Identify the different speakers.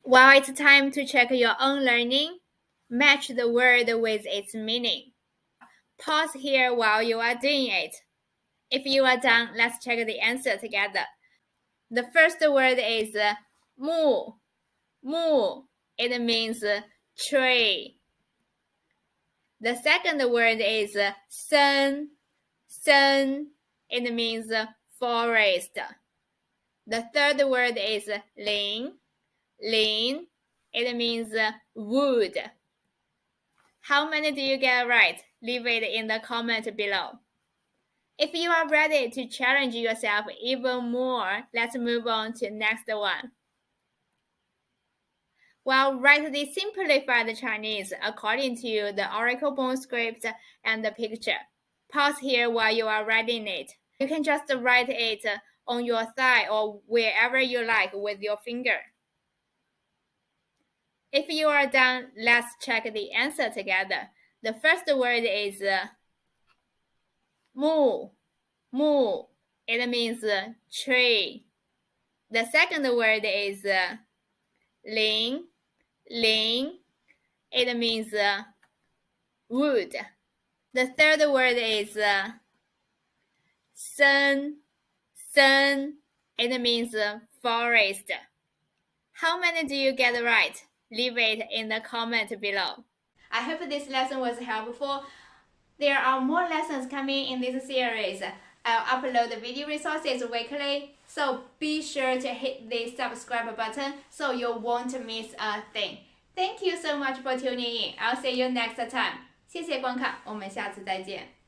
Speaker 1: While it's time to check your own learning, match the word with its meaning. Pause here while you are doing it. If you are done, let's check the answer together. The first word is mu. Mu. It means tree. The second word is sen. Sen. It means forest. The third word is lin. Lin. It means wood. How many do you get right? Leave it in the comment below. If you are ready to challenge yourself even more, let's move on to the next one. Well, write the simplified Chinese according to the Oracle Bone script and the picture. Pause here while you are writing it. You can just write it on your thigh or wherever you like with your finger. If you are done, let's check the answer together. The first word is mu. Mu. It means tree. The second word is lin. Lin. It means wood. The third word is sen. Sen. It means forest. How many do you get right? Leave it in the comment below. I hope this lesson was helpful. There are more lessons coming in this series. I'll upload the video resources weekly, so be sure to hit the subscribe button so you won't miss a thing. Thank you so much for tuning in. I'll see you next time. 谢谢观看，我们下次再见。